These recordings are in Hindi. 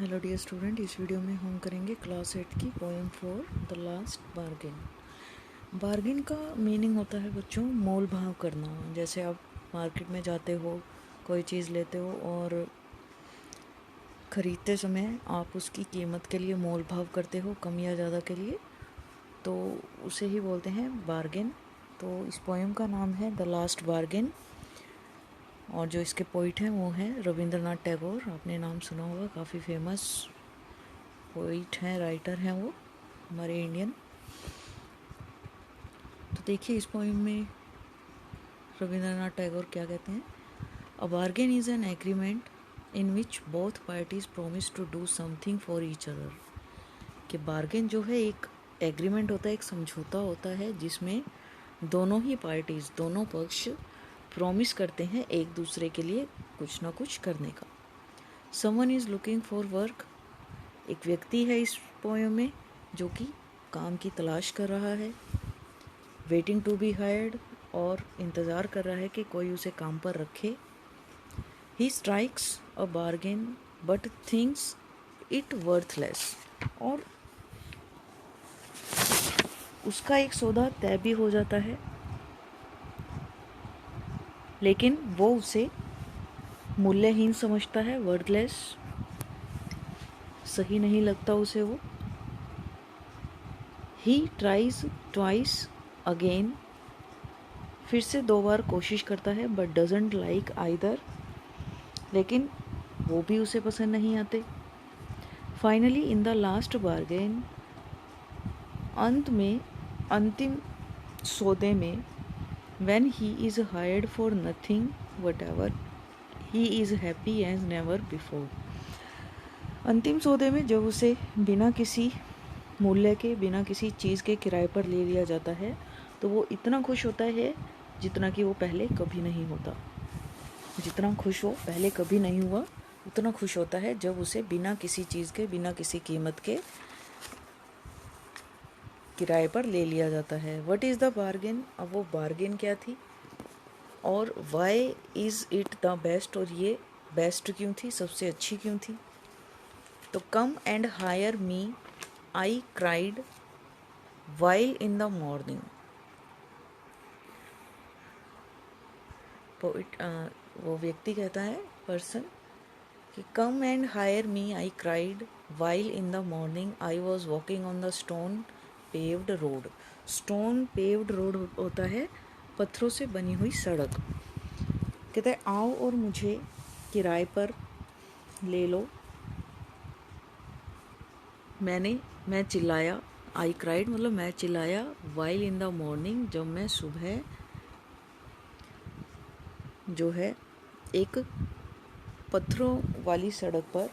हेलो डियर स्टूडेंट, इस वीडियो में हम करेंगे क्लास 8 की poem for the last bargain. Bargain का मीनिंग होता है बच्चों मोल भाव करना। जैसे आप मार्केट में जाते हो, कोई चीज़ लेते हो और ख़रीदते समय आप उसकी कीमत के लिए मोल भाव करते हो, कम या ज़्यादा के लिए, तो उसे ही बोलते हैं बार्गेन। तो इस पोएम का नाम है द लास्ट बार्गेन और जो इसके पोइट हैं वो हैं रविंद्रनाथ टैगोर। आपने नाम सुना होगा, काफ़ी फेमस पोइट हैं, राइटर हैं वो, हमारे इंडियन। तो देखिए इस पोइम में रविंद्रनाथ टैगोर क्या कहते हैं। A bargain is an agreement in which both parties promise to do something for each other. कि बार्गेन जो है एक एग्रीमेंट होता है, एक समझौता होता है जिसमें दोनों ही पार्टीज, दोनों पक्ष प्रॉमिस करते हैं एक दूसरे के लिए कुछ ना कुछ करने का। Someone is looking for work, एक व्यक्ति है इस पोएम में जो कि काम की तलाश कर रहा है। वेटिंग टू बी हायर्ड, और इंतज़ार कर रहा है कि कोई उसे काम पर रखे। He strikes a bargain but thinks it worthless, और उसका एक सौदा तय भी हो जाता है लेकिन वो उसे मूल्यहीन समझता है, वर्थलेस, सही नहीं लगता उसे वो। ही ट्राइज ट्वाइस अगेन, फिर से 2 बार कोशिश करता है, बट डजेंट लाइक आइदर, लेकिन वो भी उसे पसंद नहीं आते। Finally in the last bargain, अंत में, अंतिम सौदे में, when he is hired for nothing whatever, he is happy as never before. अंतिम सौदे में जब उसे बिना किसी मूल्य के, बिना किसी चीज़ के किराए पर ले लिया जाता है तो वो इतना खुश होता है जितना कि वो पहले कभी नहीं होता। जितना खुश वो पहले कभी नहीं हुआ उतना खुश होता है जब उसे बिना किसी चीज़ के, बिना किसी कीमत के किराए पर ले लिया जाता है। व्हाट इज़ द बार्गेन, अब वो बार्गेन क्या थी और why is it the best, और ये बेस्ट क्यों थी, सबसे अच्छी क्यों थी। तो come and hire me I cried while in the morning. Poet, वो व्यक्ति कहता है, पर्सन, कि come and hire me I cried while in the morning I was walking on the stone paved road. Stone paved road होता है पत्थरों से बनी हुई सड़क। कहता है आओ और मुझे किराए पर ले लो। मैं चिल्लाया, आई क्राइड मतलब मैं चिल्लाया, वाइल इन द मॉर्निंग जब मैं सुबह जो है एक पत्थरों वाली सड़क पर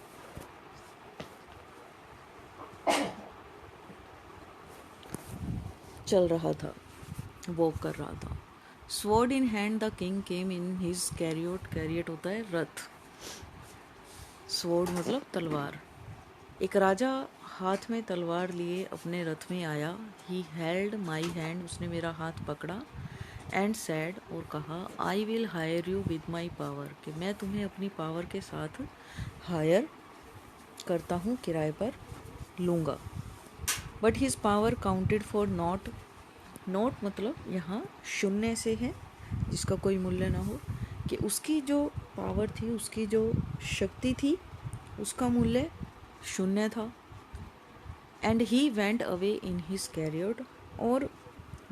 चल रहा था, वॉक कर रहा था। Sword in hand the king came in his chariot, chariot होता है रथ, स्वॉर्ड मतलब तलवार। एक राजा हाथ में तलवार लिए अपने रथ में आया। ही हेल्ड माई हैंड, उसने मेरा हाथ पकड़ा, एंड सैड, और कहा, I will hire you with my power, कि मैं तुम्हें अपनी पावर के साथ हायर करता हूँ, किराए पर लूँगा। But his power counted for not, not मतलब यहाँ शून्य से है, जिसका कोई मूल्य ना हो, कि उसकी जो पावर थी, उसकी जो शक्ति थी, उसका मूल्य शून्य था। And he went away in his career, और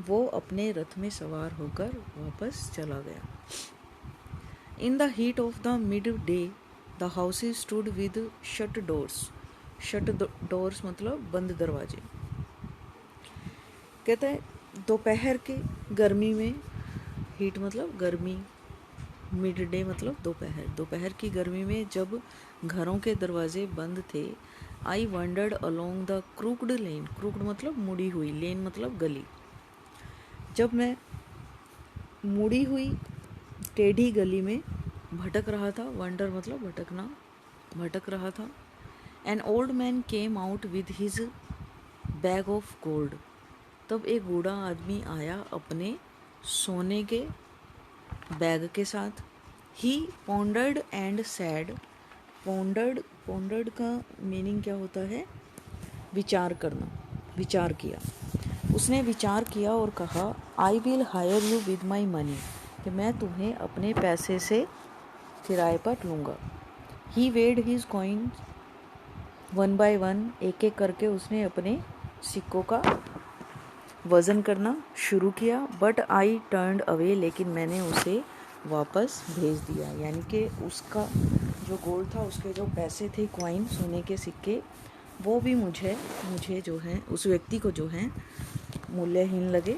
वो अपने रथ में सवार होकर वापस चला गया। In the heat of the mid day the houses stood with shut doors, shut doors मतलब बंद दरवाजे। कहता है दोपहर के गर्मी में, हीट मतलब गर्मी, मिड डे मतलब दोपहर, दोपहर की गर्मी में जब घरों के दरवाजे बंद थे, आई wandered along the crooked lane, crooked मतलब मुड़ी हुई, लेन मतलब गली, जब मैं मुड़ी हुई टेढ़ी गली में भटक रहा था, वंडर मतलब भटकना, भटक रहा था। An old man came out with his bag of gold, तब एक बूढ़ा आदमी आया अपने सोने के बैग के साथ। He pondered and said, pondered pondered का मीनिंग क्या होता है? विचार करना, विचार किया। उसने विचार किया और कहा, I will hire you with my money, कि मैं तुम्हें अपने पैसे से किराए पर लूँगा। He weighed his coin one by one, एक एक करके उसने अपने सिक्कों का वज़न करना शुरू किया। बट आई टर्न्ड अवे, लेकिन मैंने उसे वापस भेज दिया। यानी कि उसका जो गोल्ड था, उसके जो पैसे थे, कॉइन, सोने के सिक्के, वो भी मुझे जो है, उस व्यक्ति को जो है मूल्यहीन लगे।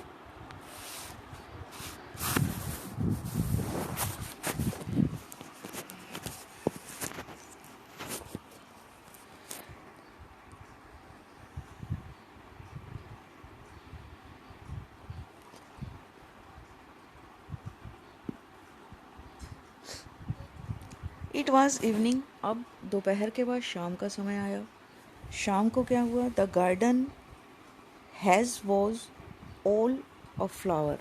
इट वॉज इवनिंग, अब दोपहर के बाद शाम का समय आया। शाम को क्या हुआ? The garden has was all of flower.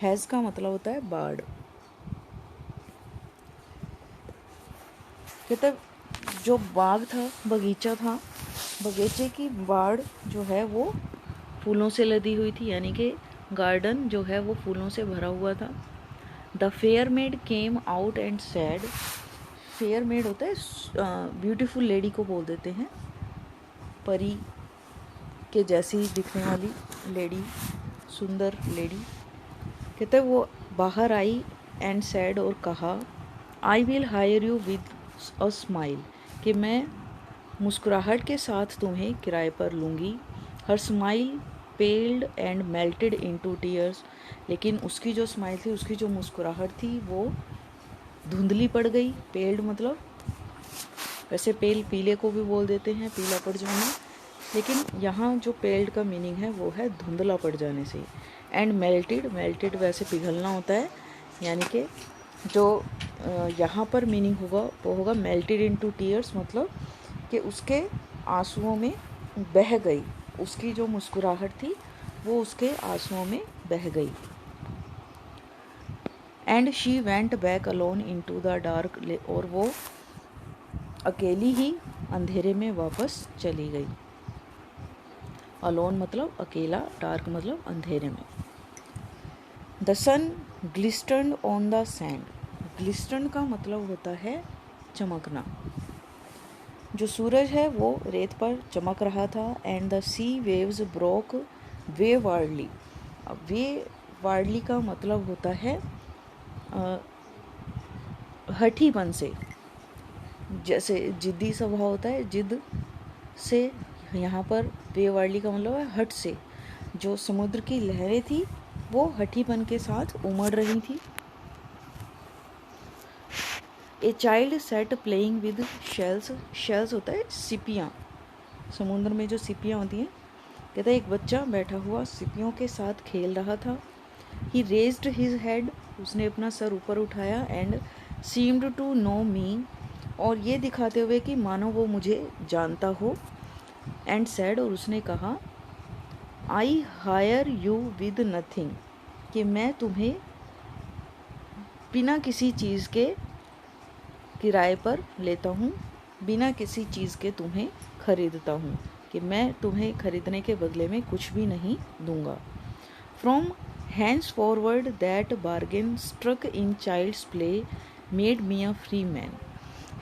Has का मतलब होता है बाड़। कहते जो बाग था, बगीचा था, बगीचे की बाड़ जो है वो फूलों से लदी हुई थी। यानी कि गार्डन जो है वो फूलों से भरा हुआ था। The fair made came out and sad. Fair made होता है ब्यूटीफुल लेडी को बोल देते हैं, परी के जैसी दिखने वाली लेडी, सुंदर लेडी। कहते वो बाहर आई एंड सैड, और कहा, I will hire you with a smile, कि मैं मुस्कुराहट के साथ तुम्हें किराए पर लूँगी। Her smile पेल्ड and melted into tears, लेकिन उसकी जो स्माइल थी, उसकी जो मुस्कुराहट थी, वो धुंधली पड़ गई। पेल्ड मतलब, वैसे पेल पीले को भी बोल देते हैं, पीला पड़ जाना, लेकिन यहाँ जो पेल्ड का मीनिंग है वो है धुंधला पड़ जाने से। एंड मेल्टेड, मेल्टेड वैसे पिघलना होता है, यानी कि जो यहाँ पर मीनिंग होगा वो होगा मेल्टेड इनटू टीयर्स, मतलब कि उसके आंसुओं में बह गई। उसकी जो मुस्कुराहट थी वो उसके आंसुओं में बह गई। And she went back alone into the dark, और वो अकेली ही अंधेरे में वापस चली गई। अलोन मतलब अकेला, डार्क मतलब अंधेरे में। The sun glistered on the sand. Glistered का मतलब होता है चमकना। जो सूरज है वो रेत पर चमक रहा था। And the sea waves broke waywardly. अब वेवार्डली का मतलब होता है हठीपन से, जैसे जिद्दी स्वभाव होता है, जिद से। यहाँ पर वेवार्डली का मतलब है हट से। जो समुद्र की लहरें थी वो हठीपन के साथ उमड़ रही थी। A child set playing with shells. Shells होता है सिपियाँ, समुद्र में जो सिपियाँ होती हैं। कहता है एक बच्चा बैठा हुआ सिपियों के साथ खेल रहा था। ही रेज्ड हिज हेड, उसने अपना सर ऊपर उठाया। एंड सीम्ड टू नो मी, और ये दिखाते हुए कि मानो वो मुझे जानता हो। एंड सैड, और उसने कहा, I hire you with nothing, कि मैं तुम्हें बिना किसी चीज़ के किराए पर लेता हूँ, बिना किसी चीज़ के तुम्हें खरीदता हूँ, कि मैं तुम्हें खरीदने के बदले में कुछ भी नहीं दूंगा। From hands forward that bargain struck in child's play made me a free man.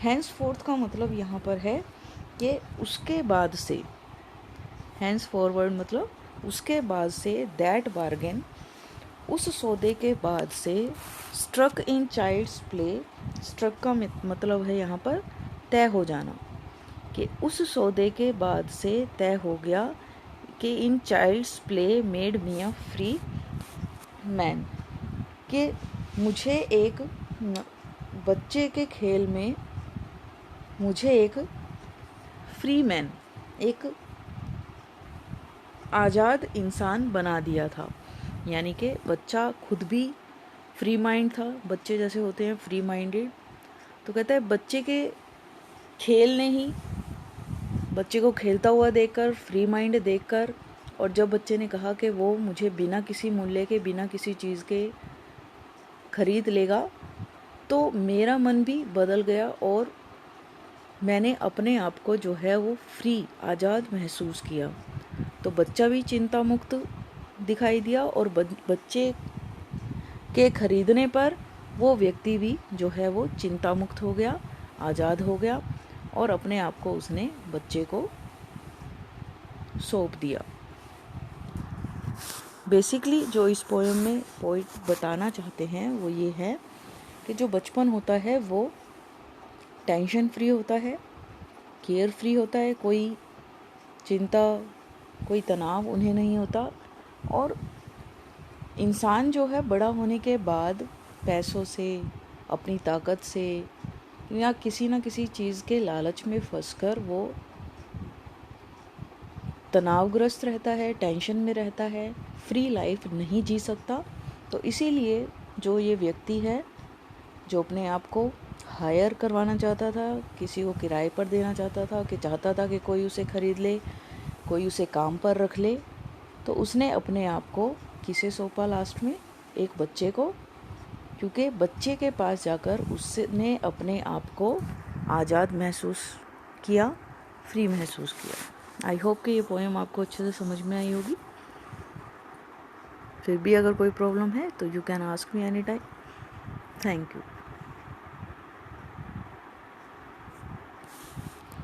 Hands forth का मतलब यहाँ पर है कि उसके बाद से, हैंड्स फॉरवर्ड मतलब उसके बाद से, दैट बार्गेन उस सौदे के बाद से, struck in child's play, struck का मतलब है यहाँ पर तय हो जाना, कि उस सौदे के बाद से तय हो गया कि in child's play made me a free man, कि मुझे एक बच्चे के खेल में मुझे एक फ्री मैन, एक आज़ाद इंसान बना दिया था। यानी कि बच्चा खुद भी फ्री माइंड था, बच्चे जैसे होते हैं फ्री माइंडेड। तो कहता है बच्चे के खेल ने ही, बच्चे को खेलता हुआ देखकर, फ्री माइंड देखकर, और जब बच्चे ने कहा कि वो मुझे बिना किसी मूल्य के, बिना किसी चीज़ के खरीद लेगा, तो मेरा मन भी बदल गया और मैंने अपने आप को जो है वो फ्री, आज़ाद महसूस किया। तो बच्चा भी चिंता मुक्त दिखाई दिया और बच्चे के खरीदने पर वो व्यक्ति भी जो है वो चिंता मुक्त हो गया, आज़ाद हो गया और अपने आप को उसने बच्चे को सौंप दिया। बेसिकली जो इस पोएम में पोइट बताना चाहते हैं वो ये है कि जो बचपन होता है वो टेंशन फ्री होता है, केयर फ्री होता है, कोई चिंता, कोई तनाव उन्हें नहीं होता। और इंसान जो है बड़ा होने के बाद पैसों से, अपनी ताकत से या किसी न किसी चीज़ के लालच में फंसकर वो तनावग्रस्त रहता है, टेंशन में रहता है, फ्री लाइफ नहीं जी सकता। तो इसीलिए जो ये व्यक्ति है जो अपने आप को हायर करवाना चाहता था, किसी को किराए पर देना चाहता था, कि चाहता था कि कोई उसे खरीद ले, कोई उसे काम पर रख ले, तो उसने अपने आप को किसे सौंपा लास्ट में? एक बच्चे को, क्योंकि बच्चे के पास जाकर उसने अपने आप को आज़ाद महसूस किया, फ्री महसूस किया। आई होप कि ये पोएम आपको अच्छे से समझ में आई होगी। फिर भी अगर कोई प्रॉब्लम है तो you can ask me any time. Thank you.